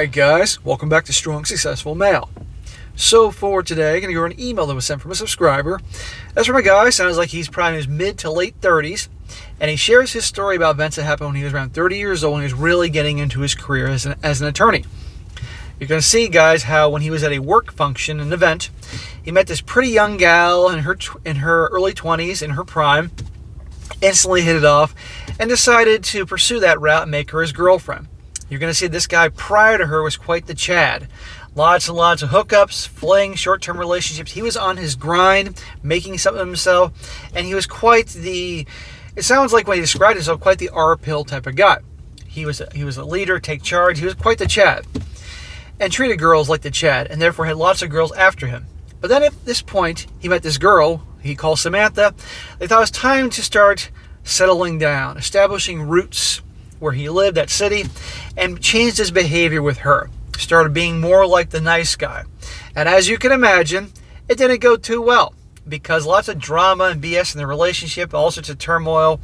Alright guys, welcome back to Strong Successful Male. So for today, I'm going to go over an email that was sent from a subscriber. That's from a guy, sounds like he's probably in his mid to late 30s, and he shares his story about events that happened when he was around 30 years old and he was really getting into his career as an attorney. You're going to see, guys, how when he was at a work function, an event, he met this pretty young gal in her early 20s, in her prime, instantly hit it off, and decided to pursue that route and make her his girlfriend. You're going to see this guy prior to her was quite the Chad. Lots and lots of hookups, fling, short-term relationships. He was on his grind, making something of himself, and he was quite the, it sounds like when he described himself, quite the R-pill type of guy. He was a leader, take charge. He was quite the Chad, and treated girls like the Chad, and therefore had lots of girls after him. But then at this point, he met this girl he called Samantha. They thought it was time to start settling down, establishing roots where he lived, that city, and changed his behavior with her. Started being more like the nice guy. And as you can imagine, it didn't go too well, because lots of drama and BS in the relationship, all sorts of turmoil,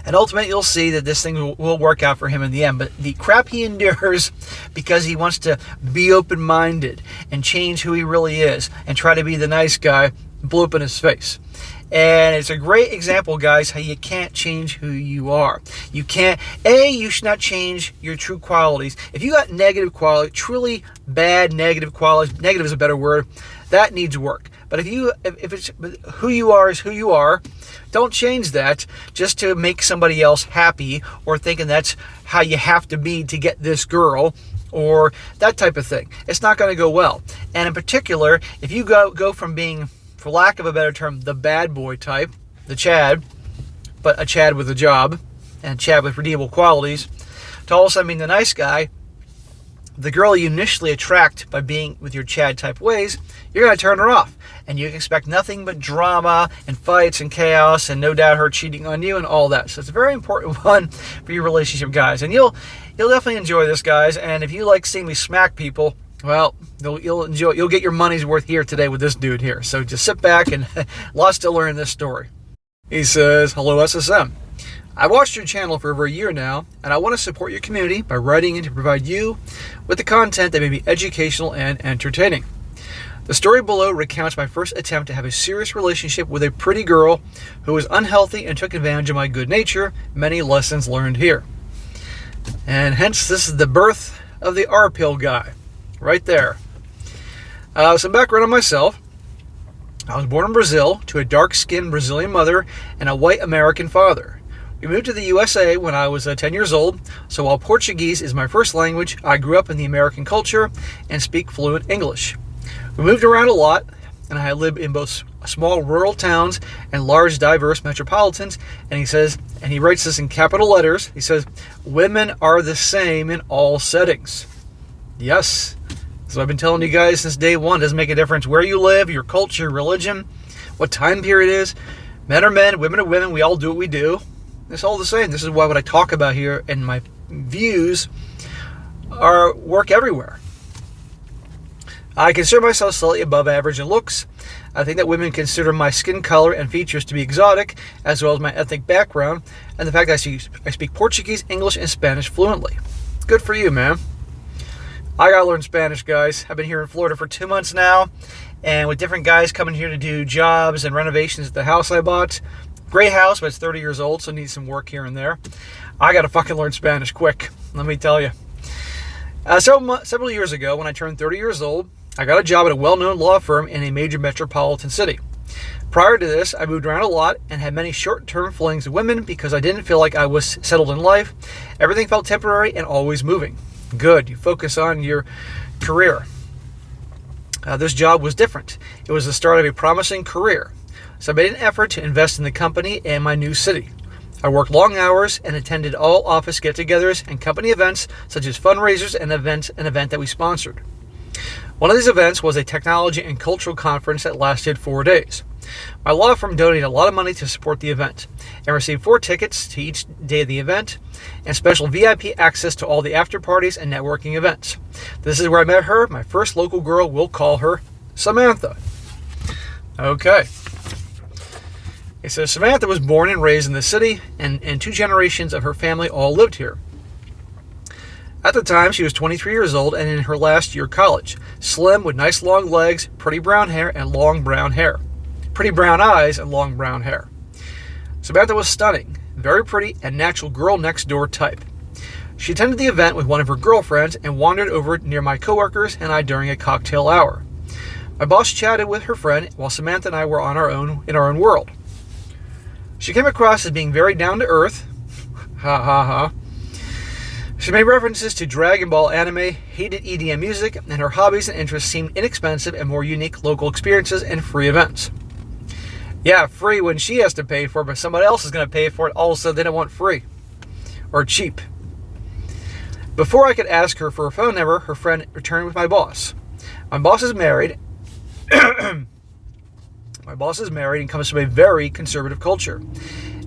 and ultimately you'll see that this thing will work out for him in the end. But the crap he endures because he wants to be open-minded and change who he really is and try to be the nice guy blew up in his face. And it's a great example, guys, how you can't change who you are. You can't, you should not change your true qualities. If you got negative quality, truly bad negative qualities, negative is a better word, that needs work. But if it's who you are is who you are, don't change that just to make somebody else happy or thinking that's how you have to be to get this girl or that type of thing. It's not going to go well. And in particular, if you go from being, for lack of a better term, the bad boy type, the Chad, but a Chad with a job, and Chad with redeemable qualities, to all of a sudden being the nice guy, the girl you initially attract by being with your Chad type ways, you're going to turn her off. And you can expect nothing but drama and fights and chaos and no doubt her cheating on you and all that. So it's a very important one for your relationship, guys. And you'll definitely enjoy this, guys. And if you like seeing me smack people, well, you'll enjoy. You'll get your money's worth here today with this dude here. So just sit back and lots to learn in this story. He says, "Hello, SSM. I've watched your channel for over a year now, and I want to support your community by writing in to provide you with the content that may be educational and entertaining. The story below recounts my first attempt to have a serious relationship with a pretty girl who was unhealthy and took advantage of my good nature. Many lessons learned here." And hence, this is the birth of the R-pill guy. Right there. Some background on myself. I was born in Brazil to a dark-skinned Brazilian mother and a white American father. We moved to the USA when I was 10 years old, so while Portuguese is my first language, I grew up in the American culture and speak fluent English. We moved around a lot, and I lived in both small rural towns and large diverse metropolitans, and he writes this in capital letters, he says, "Women are the same in all settings." Yes. So I've been telling you guys since day one, it doesn't make a difference where you live, your culture, religion, what time period it is. Men are men, women are women, we all do what we do. It's all the same. This is why what I talk about here and my views work everywhere. I consider myself slightly above average in looks. I think that women consider my skin color and features to be exotic, as well as my ethnic background, and the fact that I speak Portuguese, English, and Spanish fluently. Good for you, man. I gotta learn Spanish, guys. I've been here in Florida for 2 months now, and with different guys coming here to do jobs and renovations at the house I bought. Great house, but it's 30 years old, so needs some work here and there. I gotta fucking learn Spanish quick, let me tell you. Several years ago, when I turned 30 years old, I got a job at a well-known law firm in a major metropolitan city. Prior to this, I moved around a lot and had many short-term flings with women because I didn't feel like I was settled in life. Everything felt temporary and always moving. Good, you focus on your career. This job was different. It was the start of a promising career. So I made an effort to invest in the company and my new city. I worked long hours and attended all office get-togethers and company events such as fundraisers and an event that we sponsored. One of these events was a technology and cultural conference that lasted 4 days. My law firm donated a lot of money to support the event and received 4 tickets to each day of the event and special VIP access to all the after parties and networking events. This is where I met her, my first local girl. We'll call her Samantha. Okay. It says Samantha was born and raised in the city, and 2 generations of her family all lived here. At the time, she was 23 years old and in her last year of college. Slim with nice long legs, pretty brown hair, and long brown hair. Pretty brown eyes and long brown hair. Samantha was stunning, very pretty, and natural girl next door type. She attended the event with one of her girlfriends and wandered over near my coworkers and I during a cocktail hour. My boss chatted with her friend while Samantha and I were in our own world. She came across as being very down to earth. Ha ha ha. She made references to Dragon Ball anime, hated EDM music, and her hobbies and interests seemed inexpensive and more unique local experiences and free events. Yeah, free when she has to pay for it, but somebody else is going to pay for it. Also, they don't want free or cheap. Before I could ask her for her phone number, her friend returned with my boss. My boss is married. My boss is married and comes from a very conservative culture.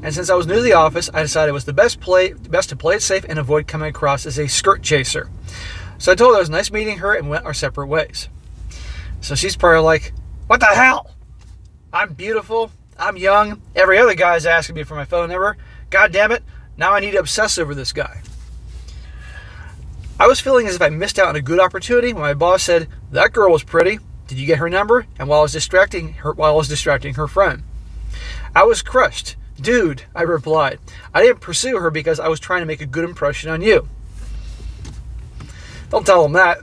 And since I was new to the office, I decided it was the best to play it safe and avoid coming across as a skirt chaser. So I told her it was nice meeting her and went our separate ways. So she's probably like, what the hell? I'm beautiful. I'm young. Every other guy's asking me for my phone number. God damn it. Now I need to obsess over this guy. I was feeling as if I missed out on a good opportunity when my boss said, that girl was pretty. Did you get her number? And while I was distracting her friend. I was crushed. Dude, I replied, I didn't pursue her because I was trying to make a good impression on you. Don't tell him that.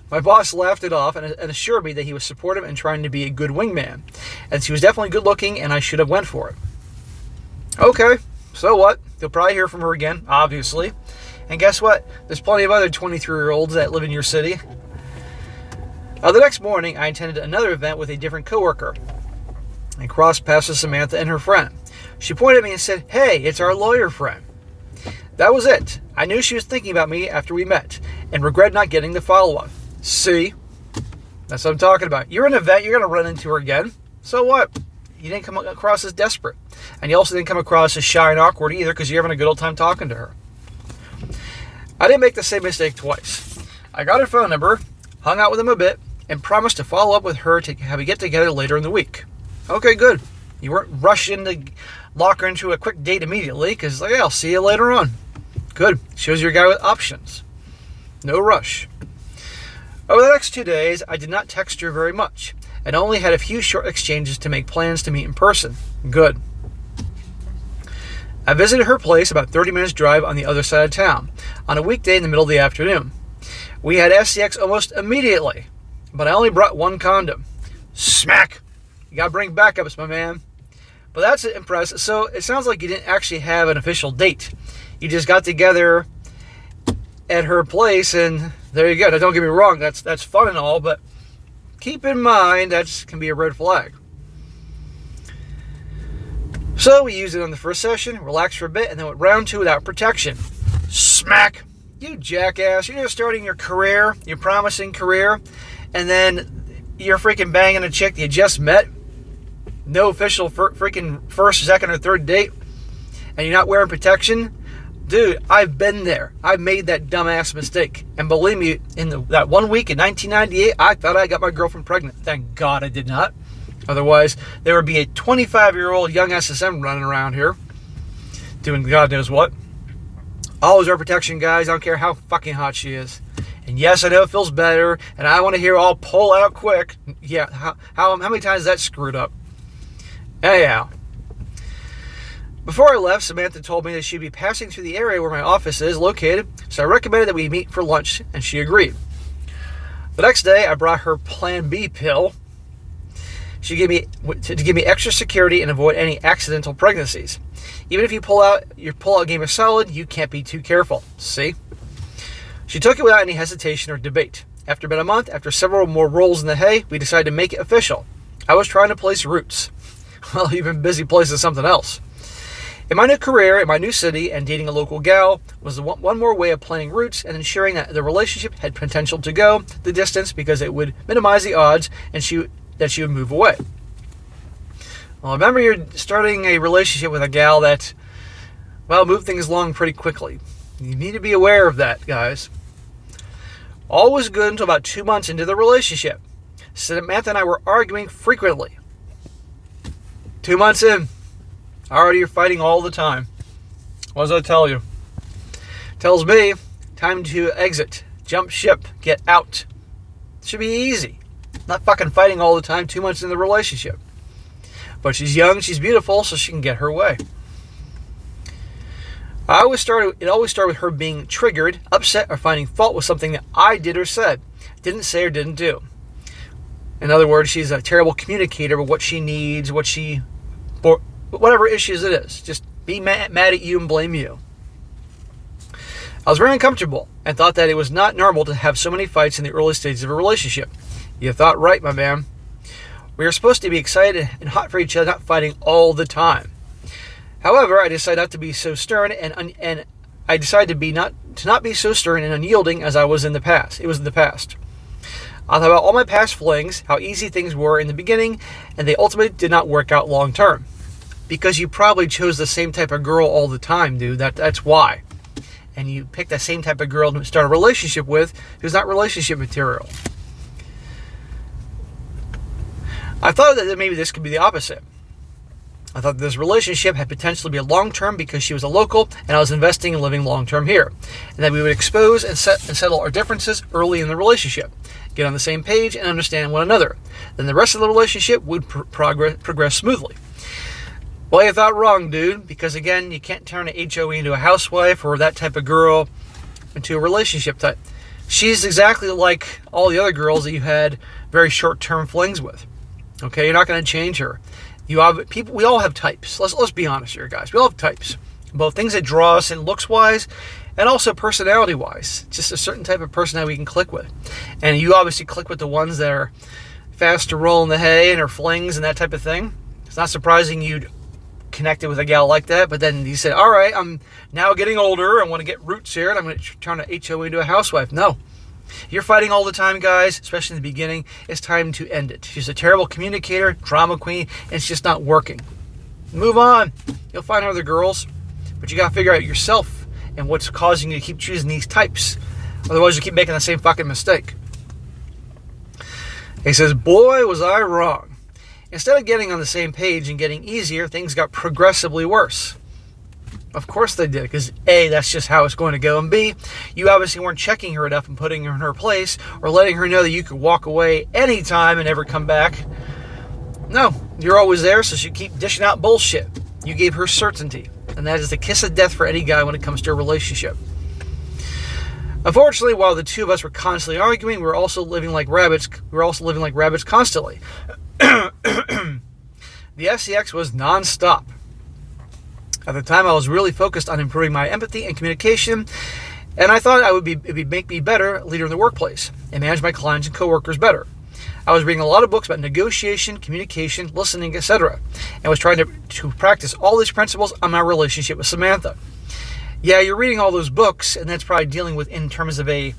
My boss laughed it off and assured me that he was supportive and trying to be a good wingman. And she was definitely good looking and I should have went for it. Okay, so what? You'll probably hear from her again, obviously. And guess what? There's plenty of other 23-year-olds that live in your city. The next morning, I attended another event with a different coworker and crossed paths with Samantha and her friend. She pointed at me and said, hey, it's our lawyer friend. That was it. I knew she was thinking about me after we met and regret not getting the follow-up. See? That's what I'm talking about. You're in an event, you're going to run into her again. So what? You didn't come across as desperate. And you also didn't come across as shy and awkward either because you're having a good old time talking to her. I didn't make the same mistake twice. I got her phone number, hung out with him a bit, and promised to follow up with her to have a get-together later in the week. Okay, good. You weren't rushing to lock her into a quick date immediately because, I'll see you later on. Good. Shows you're a guy with options. No rush. Over the next 2 days, I did not text her very much and only had a few short exchanges to make plans to meet in person. Good. I visited her place about 30 minutes drive on the other side of town on a weekday in the middle of the afternoon. We had SCX almost immediately, but I only brought one condom. Smack! You gotta bring backups, my man. But that's impressive. So it sounds like you didn't actually have an official date. You just got together at her place, and there you go. Now, don't get me wrong, that's fun and all, but keep in mind that can be a red flag. So we used it on the first session, relaxed for a bit, and then went round 2 without protection. Smack! You jackass. You're just starting your career, your promising career, and then you're freaking banging a chick you just met. No official freaking first, second, or third date, and you're not wearing protection. Dude, I've been there. I've made that dumbass mistake. And believe me, in that 1 week in 1998, I thought I got my girlfriend pregnant. Thank God I did not. Otherwise, there would be a 25-year-old young SSM running around here doing God knows what. Always wear protection, guys. I don't care how fucking hot she is. And yes, I know it feels better, and I want to hear all pull out quick. Yeah, how many times is that screwed up? Anyhow, before I left, Samantha told me that she'd be passing through the area where my office is located, so I recommended that we meet for lunch, and she agreed. The next day, I brought her Plan B pill. She gave me to give me extra security and avoid any accidental pregnancies. Even if your pull-out game is solid, you can't be too careful. See? She took it without any hesitation or debate. After about a month, after several more rolls in the hay, we decided to make it official. I was trying to place roots. Well, you've been busy placing something else. In my new career, in my new city, and dating a local gal was one more way of planting roots and ensuring that the relationship had potential to go the distance because it would minimize the odds and that she would move away. Well, remember, you're starting a relationship with a gal that, move things along pretty quickly. You need to be aware of that, guys. All was good until about 2 months into the relationship. Samantha and I were arguing frequently. 2 months in, already you're fighting all the time. What does that tell you? Tells me Time to exit. Jump ship. Get out. Should be easy. Not fucking fighting all the time 2 months in the relationship. But she's young, she's beautiful, so she can get her way. It always started with her being triggered, upset, or finding fault with something that I did or said, didn't say or didn't do. In other words, she's a terrible communicator of what she needs, whatever issues it is. Just be mad at you and blame you. I was very uncomfortable and thought that it was not normal to have so many fights in the early stages of a relationship. You thought right, my man. We are supposed to be excited and hot for each other, not fighting all the time. However, I decided not to be so stern and I decided to not be so stern and unyielding as I was in the past. It was in the past. I thought about all my past flings, how easy things were in the beginning, and they ultimately did not work out long term. Because you probably chose the same type of girl all the time, dude. That's why. And you picked that same type of girl to start a relationship with who's not relationship material. I thought that maybe this could be the opposite. I thought this relationship had potential to be a long-term because she was a local and I was investing in living long-term here. And that we would expose and settle our differences early in the relationship, get on the same page and understand one another. Then the rest of the relationship would progress smoothly. Well, you thought wrong, dude, because again, you can't turn an HOE into a housewife or that type of girl into a relationship type. She's exactly like all the other girls that you had very short-term flings with. Okay, you're not going to change her. We all have types. Let's be honest here, guys. We all have types, both things that draw us in looks-wise and also personality-wise. Just a certain type of person that we can click with. And you obviously click with the ones that are fast to roll in the hay and are flings and that type of thing. It's not surprising you'd connected with a gal like that, but then you said, all right, I'm now getting older, I want to get roots here, and I'm going to turn an HOE into a housewife. No. You're fighting all the time, guys, especially in the beginning. It's time to end it. She's a terrible communicator, drama queen, and it's just not working. Move on. You'll find other girls, but you got to figure out yourself and what's causing you to keep choosing these types. Otherwise, you keep making the same fucking mistake. He says, boy, was I wrong. Instead of getting on the same page and getting easier, things got progressively worse. Of course they did, because A, that's just how it's going to go, and B, you obviously weren't checking her enough and putting her in her place or letting her know that you could walk away anytime and never come back. No, you're always there, so she keep dishing out bullshit. You gave her certainty, and that is the kiss of death for any guy when it comes to a relationship. Unfortunately, while the two of us were constantly arguing, we were also living like rabbits. Constantly. The FCX was non-stop. At the time, I was really focused on improving my empathy and communication, and I thought it would make me better leader in the workplace and manage my clients and coworkers better. I was reading a lot of books about negotiation, communication, listening, etc., and was trying to practice all these principles on my relationship with Samantha. Yeah, you're reading all those books, and that's probably dealing with in terms of a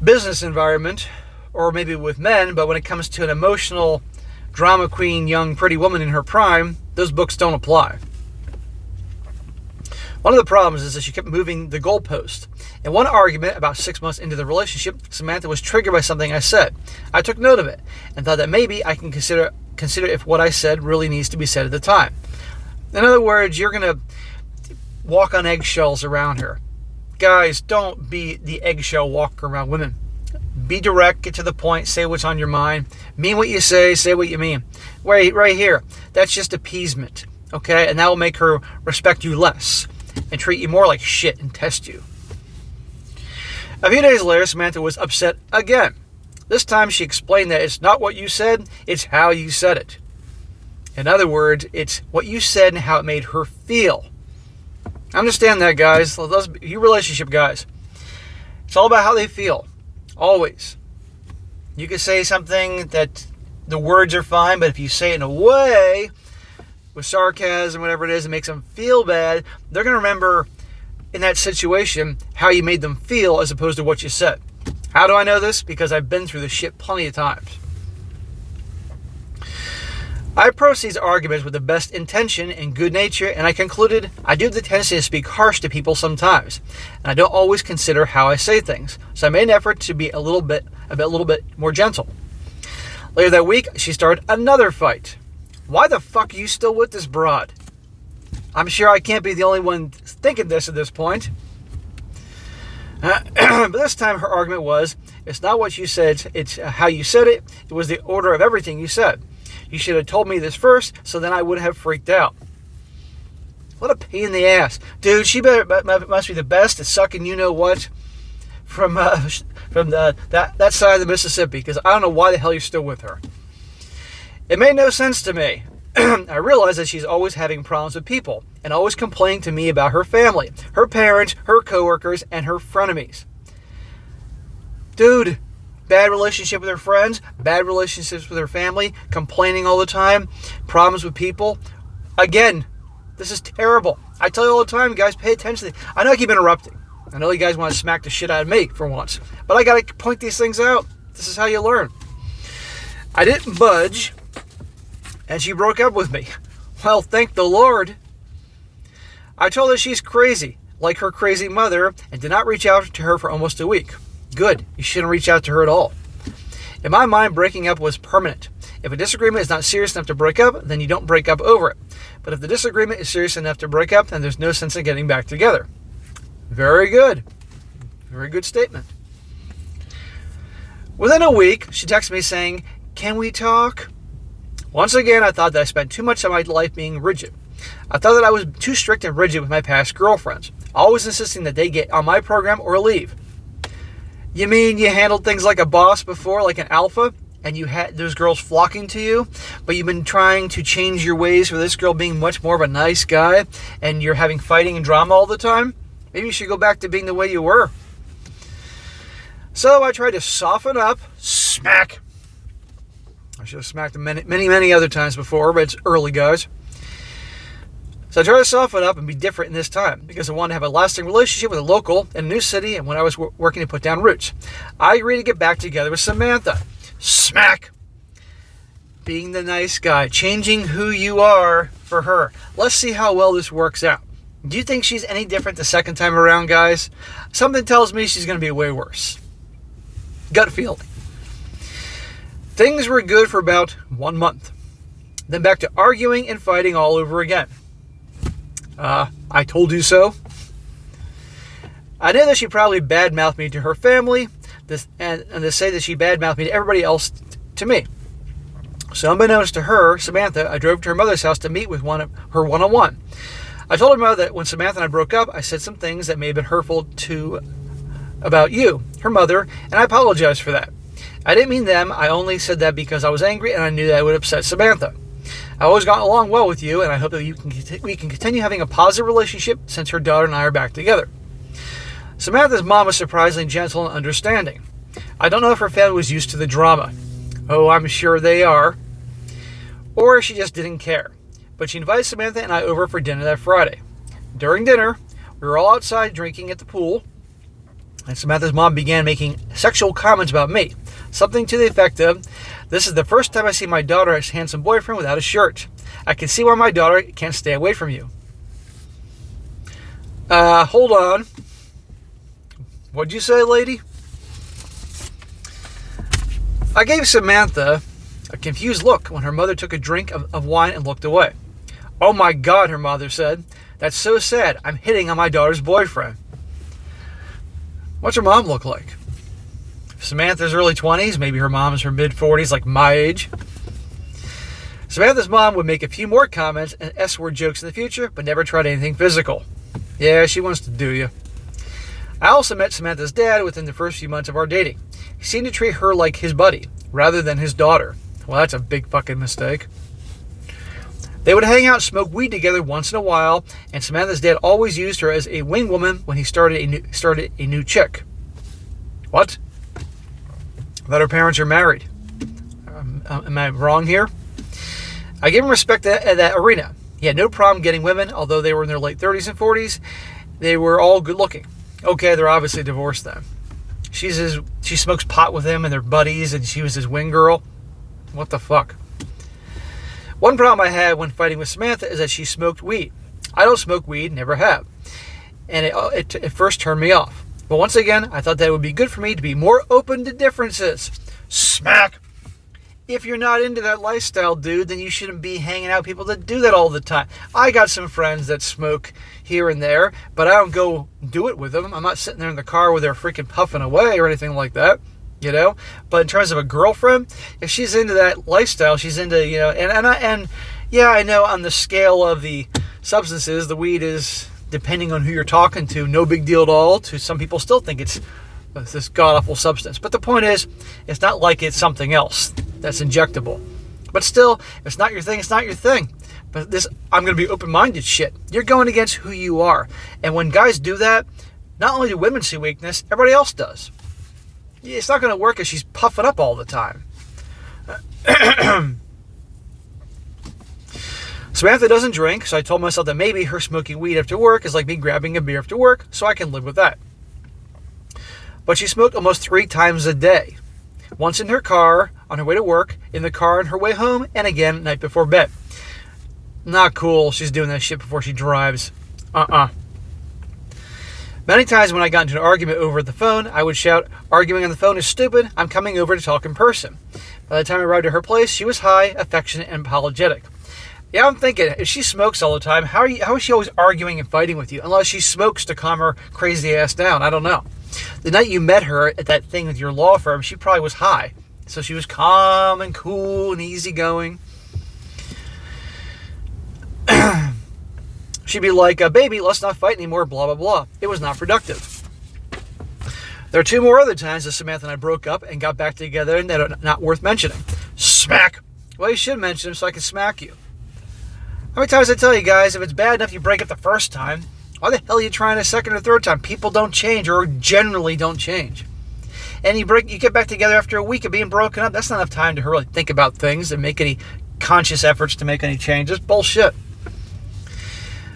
business environment, or maybe with men, but when it comes to an emotional drama queen, young, pretty woman in her prime, those books don't apply. One of the problems is that she kept moving the goalpost. In one argument, about 6 months into the relationship, Samantha was triggered by something I said. I took note of it and thought that maybe I can consider if what I said really needs to be said at the time. In other words, you're going to walk on eggshells around her. Guys, don't be the eggshell walker around women. Be direct, get to the point, say what's on your mind. Mean what you say what you mean. Right here. That's just appeasement, okay? And that will make her respect you less and treat you more like shit and test you. A few days later, Samantha was upset again. This time she explained that it's not what you said, it's how you said it. In other words, it's what you said and how it made her feel. Understand that, guys. You relationship guys. It's all about how they feel. Always. You can say something that the words are fine, but if you say it in a way with sarcasm, whatever it is, it makes them feel bad, they're going to remember in that situation how you made them feel as opposed to what you said. How do I know this? Because I've been through this shit plenty of times. I approached these arguments with the best intention and good nature, and I concluded I do have the tendency to speak harsh to people sometimes, and I don't always consider how I say things, so I made an effort to be a little bit more gentle. Later that week, she started another fight. Why the fuck are you still with this broad? I'm sure I can't be the only one thinking this at this point. But this time her argument was, it's not what you said, it's how you said it. It was the order of everything you said. You should have told me this first, so then I would have freaked out. What a pain in the ass. Dude, she must be the best at sucking you-know-what from that side of the Mississippi, because I don't know why the hell you're still with her. It made no sense to me. I realized that she's always having problems with people and always complaining to me about her family, her parents, her coworkers, and her frenemies. Dude, bad relationship with her friends, bad relationships with her family, complaining all the time, problems with people. Again, this is terrible. I tell you all the time, guys, pay attention. I know I keep interrupting. I know you guys want to smack the shit out of me for once, but I got to point these things out. This is how you learn. I didn't budge, and she broke up with me. Well, thank the Lord. I told her she's crazy, like her crazy mother, and did not reach out to her for almost a week. Good. You shouldn't reach out to her at all. In my mind, breaking up was permanent. If a disagreement is not serious enough to break up, then you don't break up over it. But if the disagreement is serious enough to break up, then there's no sense in getting back together. Very good. Very good statement. Within a week, she texted me saying, "Can we talk?" Once again, I thought that I spent too much of my life being rigid. I thought that I was too strict and rigid with my past girlfriends, always insisting that they get on my program or leave. You mean you handled things like a boss before, like an alpha, and you had those girls flocking to you, but you've been trying to change your ways for this girl being much more of a nice guy, and you're having fighting and drama all the time? Maybe you should go back to being the way you were. So I tried to soften up. Smack. I should have smacked them many other times before, but it's early, guys. So I tried to soften up and be different in this time because I wanted to have a lasting relationship with a local in a new city and when I was working to put down roots. I agreed to get back together with Samantha. Smack. Being the nice guy. Changing who you are for her. Let's see how well this works out. Do you think she's any different the second time around, guys? Something tells me she's going to be way worse. Gut feeling. Things were good for about 1 month. Then back to arguing and fighting all over again. I told you so. I knew that she probably badmouthed me to her family, and to say that she badmouthed me to everybody else to me. So unbeknownst to her, Samantha, I drove to her mother's house to meet with her one-on-one. I told her mother that when Samantha and I broke up, I said some things that may have been hurtful about you, her mother, and I apologize for that. I didn't mean them. I only said that because I was angry and I knew that it would upset Samantha. I've always gotten along well with you, and I hope that we can continue having a positive relationship since her daughter and I are back together. Samantha's mom was surprisingly gentle and understanding. I don't know if her family was used to the drama. Oh, I'm sure they are. Or she just didn't care. But she invited Samantha and I over for dinner that Friday. During dinner, we were all outside drinking at the pool, and Samantha's mom began making sexual comments about me. Something to the effect of, "This is the first time I see my daughter's handsome boyfriend without a shirt. I can see why my daughter can't stay away from you." Hold on. What'd you say, lady? I gave Samantha a confused look when her mother took a drink of wine and looked away. "Oh my God," her mother said. "That's so sad. I'm hitting on my daughter's boyfriend." What's her mom look like? Samantha's early 20s, maybe her mom's her mid-40s, like my age. Samantha's mom would make a few more comments and S-word jokes in the future, but never tried anything physical. Yeah, she wants to do you. I also met Samantha's dad within the first few months of our dating. He seemed to treat her like his buddy, rather than his daughter. Well, that's a big fucking mistake. They would hang out and smoke weed together once in a while, and Samantha's dad always used her as a wing woman when he started a new chick. What? That her parents are married. Am I wrong here? I give him respect at that arena. He had no problem getting women, although they were in their late 30s and 40s. They were all good looking. Okay, they're obviously divorced then. She smokes pot with him and they're buddies, and she was his wing girl. What the fuck? One problem I had when fighting with Samantha is that she smoked weed. I don't smoke weed, never have. And it first turned me off. But once again, I thought that it would be good for me to be more open to differences. Smack! If you're not into that lifestyle, dude, then you shouldn't be hanging out with people that do that all the time. I got some friends that smoke here and there, but I don't go do it with them. I'm not sitting there in the car with her freaking puffing away or anything like that, you know? But in terms of a girlfriend, if she's into that lifestyle, she's into, you know, and yeah, I know on the scale of the substances, the weed is, depending on who you're talking to, no big deal at all. To some people still think it's this god-awful substance. But the point is, it's not like it's something else that's injectable. But still, if it's not your thing, it's not your thing. But this, I'm going to be open-minded shit. You're going against who you are. And when guys do that, not only do women see weakness, everybody else does. It's not going to work if she's puffing up all the time. Samantha doesn't drink, so I told myself that maybe her smoking weed after work is like me grabbing a beer after work, so I can live with that. But she smoked almost 3 times a day. Once in her car, on her way to work, in the car on her way home, and again night before bed. Not cool, she's doing that shit before she drives. Many times when I got into an argument over the phone, I would shout, "Arguing on the phone is stupid, I'm coming over to talk in person." By the time I arrived at her place, she was high, affectionate, and apologetic. Yeah, I'm thinking, if she smokes all the time, how is she always arguing and fighting with you? Unless she smokes to calm her crazy ass down, I don't know. The night you met her at that thing with your law firm, she probably was high. So she was calm and cool and easygoing. She'd be like, "Baby, let's not fight anymore, blah, blah, blah." It was not productive. There are 2 more other times that Samantha and I broke up and got back together, and they're not worth mentioning. Smack. Well, you should mention them so I can smack you. How many times I tell you guys, if it's bad enough you break up the first time, why the hell are you trying a second or third time? People don't change, or generally don't change. And you get back together after a week of being broken up. That's not enough time to really think about things and make any conscious efforts to make any changes. Bullshit.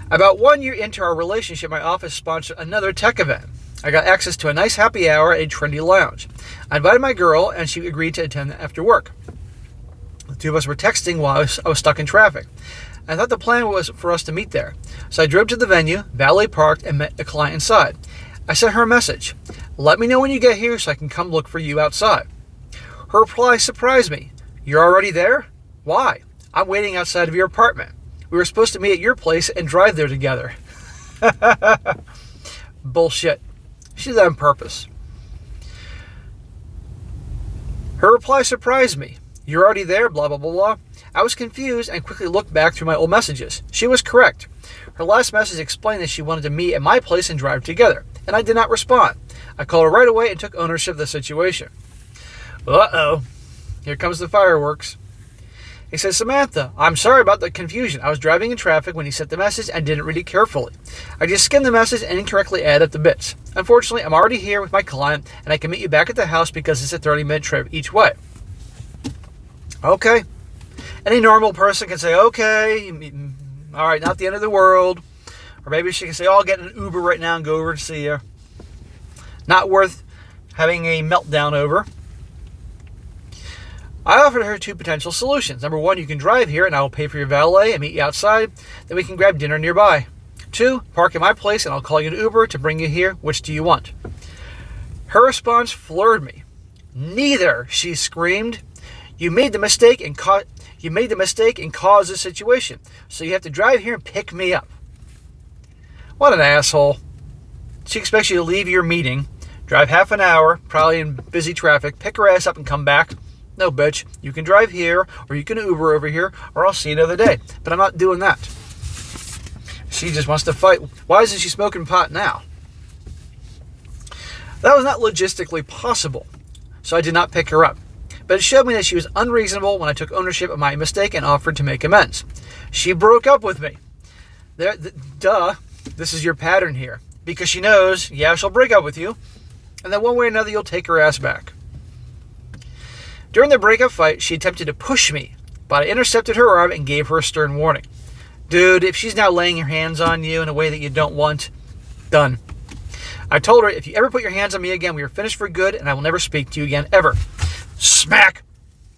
About 1 year into our relationship, my office sponsored another tech event. I got access to a nice happy hour at a trendy lounge. I invited my girl, and she agreed to attend after work. The 2 of us were texting while I was stuck in traffic. I thought the plan was for us to meet there. So I drove to the venue, valet parked, and met the client inside. I sent her a message. "Let me know when you get here so I can come look for you outside." Her reply surprised me. "You're already there? Why?" "I'm waiting outside of your apartment. We were supposed to meet at your place and drive there together." Bullshit. She did that on purpose. Her reply surprised me. "You're already there, blah, blah, blah, blah." I was confused and quickly looked back through my old messages. She was correct. Her last message explained that she wanted to meet at my place and drive together, and I did not respond. I called her right away and took ownership of the situation. Uh-oh. Here comes the fireworks. He says, "Samantha, I'm sorry about the confusion. I was driving in traffic when he sent the message and didn't read it carefully. I just skimmed the message and incorrectly added up the bits. Unfortunately, I'm already here with my client, and I can meet you back at the house because it's a 30-minute trip each way." Okay. Any normal person can say, "Okay, all right, not the end of the world." Or maybe she can say, "Oh, I'll get an Uber right now and go over to see you." Not worth having a meltdown over. I offered her 2 potential solutions. Number 1, you can drive here and I will pay for your valet and meet you outside. Then we can grab dinner nearby. 2, park at my place and I'll call you an Uber to bring you here. Which do you want? Her response floored me. "Neither," she screamed. You made the mistake and caused this situation. So you have to drive here and pick me up." What an asshole. She expects you to leave your meeting, drive half an hour, probably in busy traffic, pick her ass up and come back. No, bitch. You can drive here, or you can Uber over here, or I'll see you another day. But I'm not doing that. She just wants to fight. Why isn't she smoking pot now? That was not logistically possible, so I did not pick her up. But it showed me that she was unreasonable when I took ownership of my mistake and offered to make amends. She broke up with me. This is your pattern here. Because she knows, yeah, she'll break up with you, and then one way or another you'll take her ass back. During the breakup fight, she attempted to push me, but I intercepted her arm and gave her a stern warning. Dude, if she's now laying her hands on you in a way that you don't want, done. I told her, "If you ever put your hands on me again, we are finished for good, and I will never speak to you again, ever." Smack!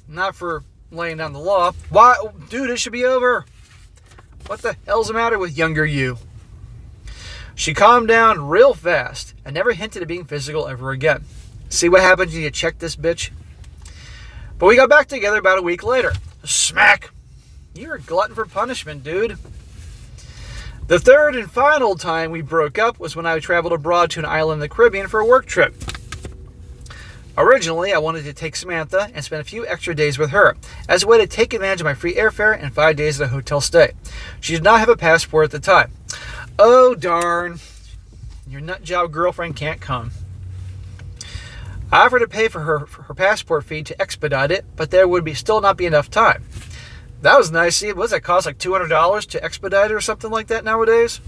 Not for laying down the law. Why? Dude, it should be over. What the hell's the matter with younger you? She calmed down real fast and never hinted at being physical ever again. See what happens when you check this bitch? But we got back together about a week later. Smack! You're a glutton for punishment, dude. The third and final time we broke up was when I traveled abroad to an island in the Caribbean for a work trip. Originally, I wanted to take Samantha and spend a few extra days with her, as a way to take advantage of my free airfare and 5 days at a hotel stay. She did not have a passport at the time. Oh, darn. Your nutjob girlfriend can't come. I offered to pay for her passport fee to expedite it, but there would still not be enough time. That was nice. See, what does that cost, like $200 to expedite it or something like that nowadays?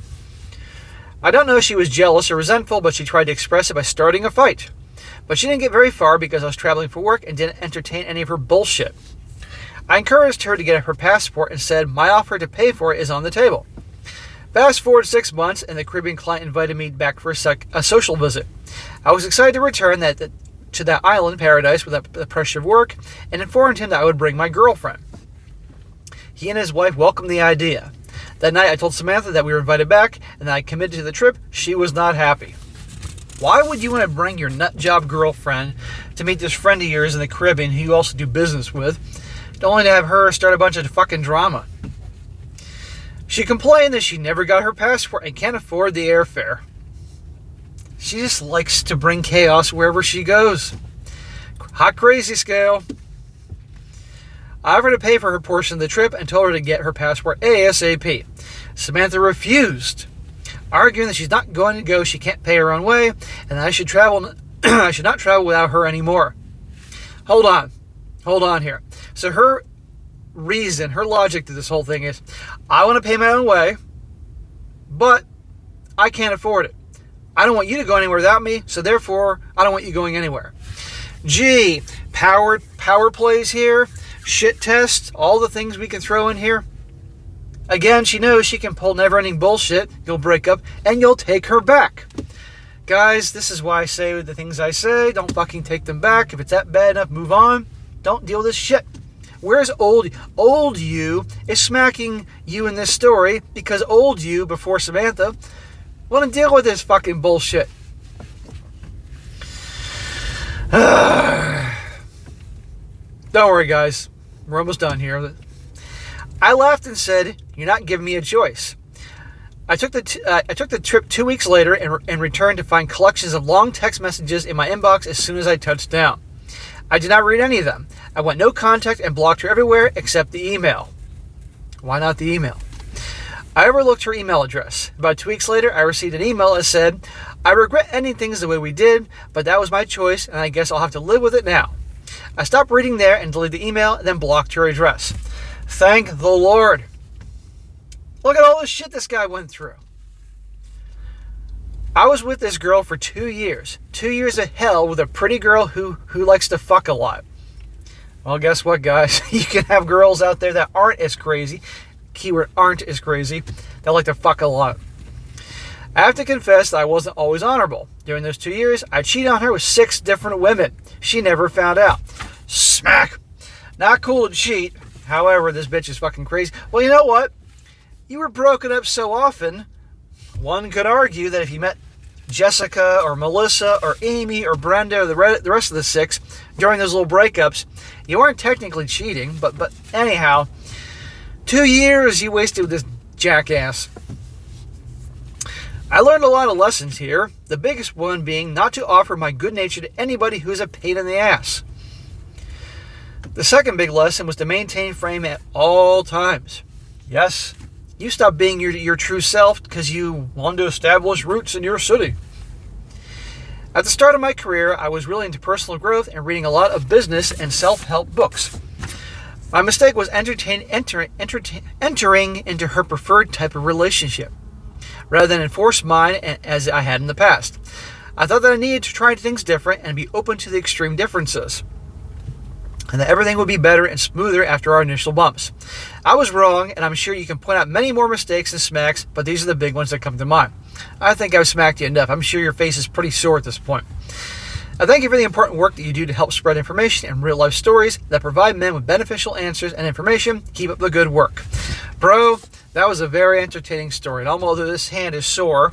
I don't know if she was jealous or resentful, but she tried to express it by starting a fight. But she didn't get very far because I was traveling for work and didn't entertain any of her bullshit. I encouraged her to get her passport and said my offer to pay for it is on the table. Fast forward 6 months, and the Caribbean client invited me back for a social visit. I was excited to return to that island paradise without the pressure of work, and informed him that I would bring my girlfriend. He and his wife welcomed the idea. That night I told Samantha that we were invited back and that I committed to the trip. She was not happy. Why would you want to bring your nutjob girlfriend to meet this friend of yours in the Caribbean who you also do business with, only to have her start a bunch of fucking drama? She complained that she never got her passport and can't afford the airfare. She just likes to bring chaos wherever she goes. Hot crazy scale. I offered to pay for her portion of the trip and told her to get her passport ASAP. Samantha refused, arguing that she's not going to go, she can't pay her own way, and that I should not travel without her anymore. Hold on here. So her reason, her logic to this whole thing is, I want to pay my own way, but I can't afford it. I don't want you to go anywhere without me, so therefore, I don't want you going anywhere. Gee, power plays here, shit tests, all the things we can throw in here. Again, she knows she can pull never-ending bullshit, you'll break up, and you'll take her back. Guys, this is why I say the things I say, don't fucking take them back. If it's that bad enough, move on. Don't deal with this shit. Where's old you is smacking you in this story because old you, before Samantha, want to deal with this fucking bullshit. Don't worry, guys. We're almost done here. I laughed and said, "You're not giving me a choice." I took the trip 2 weeks later and returned to find collections of long text messages in my inbox as soon as I touched down. I did not read any of them. I went no contact and blocked her everywhere except the email. Why not the email? I overlooked her email address. About 2 weeks later, I received an email that said, "I regret ending things the way we did, but that was my choice, and I guess I'll have to live with it now." I stopped reading there and deleted the email, and then blocked her address. Thank the Lord. Look at all the shit this guy went through. I was with this girl for 2 years. 2 years of hell with a pretty girl who likes to fuck a lot. Well, guess what, guys? You can have girls out there that aren't as crazy, keyword aren't as crazy, that like to fuck a lot. I have to confess that I wasn't always honorable. During those 2 years, I cheated on her with 6 different women. She never found out. Smack. Not cool to cheat. However, this bitch is fucking crazy. Well, you know what? You were broken up so often, one could argue that if you met Jessica or Melissa or Amy or Brenda or the rest of the 6 during those little breakups, you weren't technically cheating, but anyhow, 2 years you wasted with this jackass. I learned a lot of lessons here, the biggest one being not to offer my good nature to anybody who's a pain in the ass. The second big lesson was to maintain frame at all times. Yes, you stopped being your true self because you wanted to establish roots in your city. At the start of my career, I was really into personal growth and reading a lot of business and self-help books. My mistake was entering into her preferred type of relationship, rather than enforce mine as I had in the past. I thought that I needed to try things different and be open to the extreme differences, and that everything would be better and smoother after our initial bumps. I was wrong, and I'm sure you can point out many more mistakes and smacks, but these are the big ones that come to mind. I think I've smacked you enough. I'm sure your face is pretty sore at this point. I thank you for the important work that you do to help spread information and real-life stories that provide men with beneficial answers and information. Keep up the good work. Bro, that was a very entertaining story. And although this hand is sore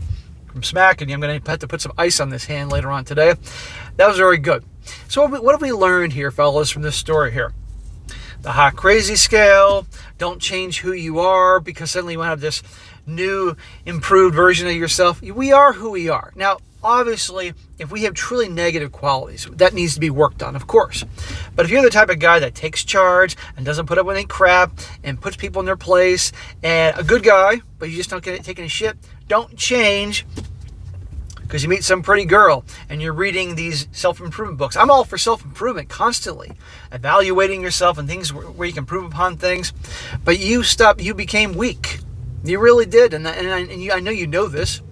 from smacking you, I'm going to have to put some ice on this hand later on today. That was very good. So what have we learned here, fellas, from this story here? The hot crazy scale. Don't change who you are because suddenly you want to have this new, improved version of yourself. We are who we are. Now, obviously, if we have truly negative qualities, that needs to be worked on, of course. But if you're the type of guy that takes charge and doesn't put up with any crap and puts people in their place, and a good guy, but you just don't get it taking a shit, don't change because you meet some pretty girl and you're reading these self-improvement books. I'm all for self-improvement constantly, evaluating yourself and things where you can improve upon things. But you became weak. You really did, and I know you know this.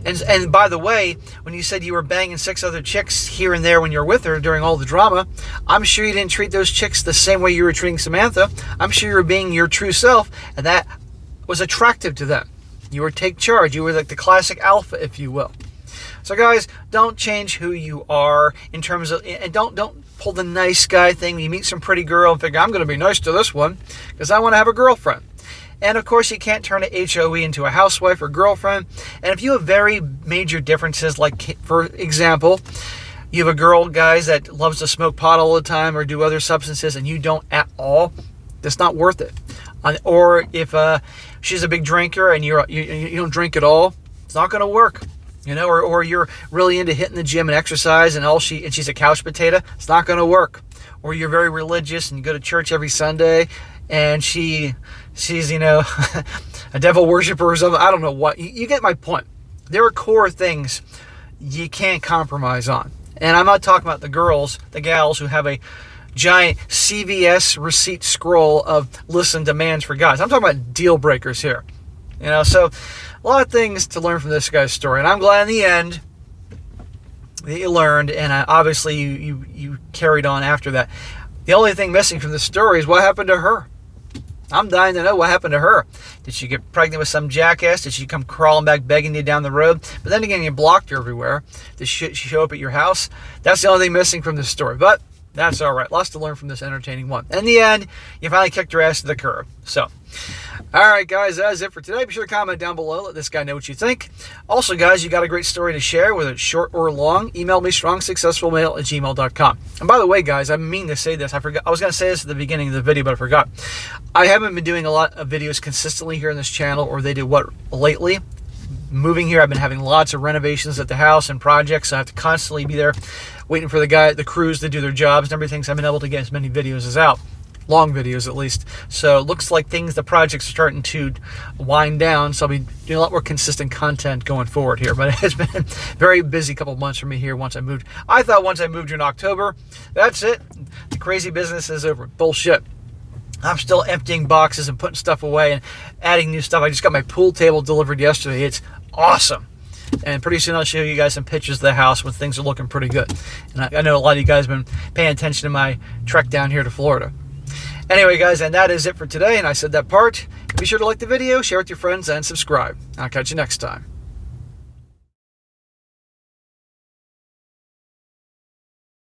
And by the way, when you said you were banging 6 other chicks here and there when you're with her during all the drama, I'm sure you didn't treat those chicks the same way you were treating Samantha. I'm sure you were being your true self, and that was attractive to them. You were take charge. You were like the classic alpha, if you will. So guys, don't change who you are in terms of, and don't pull the nice guy thing. You meet some pretty girl and figure, I'm going to be nice to this one because I want to have a girlfriend. And of course, you can't turn a HOE into a housewife or girlfriend. And if you have very major differences, like for example, you have a girl, guys, that loves to smoke pot all the time or do other substances, and you don't at all, that's not worth it. Or if she's a big drinker and you don't drink at all, it's not going to work. You know, or you're really into hitting the gym and exercise, and she's a couch potato, it's not going to work. Or you're very religious and you go to church every Sunday, and she's a devil worshiper or something. I don't know what. You get my point. There are core things you can't compromise on. And I'm not talking about the gals who have a giant CVS receipt scroll of list and demands for guys. I'm talking about deal breakers here. So a lot of things to learn from this guy's story. And I'm glad in the end that you learned, and obviously you carried on after that. The only thing missing from the story is what happened to her. I'm dying to know what happened to her. Did she get pregnant with some jackass? Did she come crawling back begging you down the road? But then again, you blocked her everywhere. Did she show up at your house? That's the only thing missing from this story. But that's all right. Lots to learn from this entertaining one. In the end, you finally kicked her ass to the curb. So, all right, guys, that is it for today. Be sure to comment down below. Let this guy know what you think. Also, guys, you got a great story to share, whether it's short or long. Email me, strongsuccessfulmale@gmail.com. And by the way, guys, I mean to say this. I forgot. I was going to say this at the beginning of the video, but I forgot. I haven't been doing a lot of videos consistently here on this channel, or they did what lately. Moving here, I've been having lots of renovations at the house and projects, so I have to constantly be there waiting for the crews to do their jobs and everything, so I've been able to get as many videos as out. Long videos, at least. So it looks like the projects are starting to wind down, so I'll be doing a lot more consistent content going forward here. But it's been a very busy couple months for me here once I moved. I thought once I moved here in October, that's it. The crazy business is over. Bullshit. I'm still emptying boxes and putting stuff away and adding new stuff. I just got my pool table delivered yesterday. It's awesome. And pretty soon I'll show you guys some pictures of the house when things are looking pretty good. And I know a lot of you guys have been paying attention to my trek down here to Florida. Anyway, guys, and that is it for today. And I said that part. Be sure to like the video, share with your friends, and subscribe. I'll catch you next time.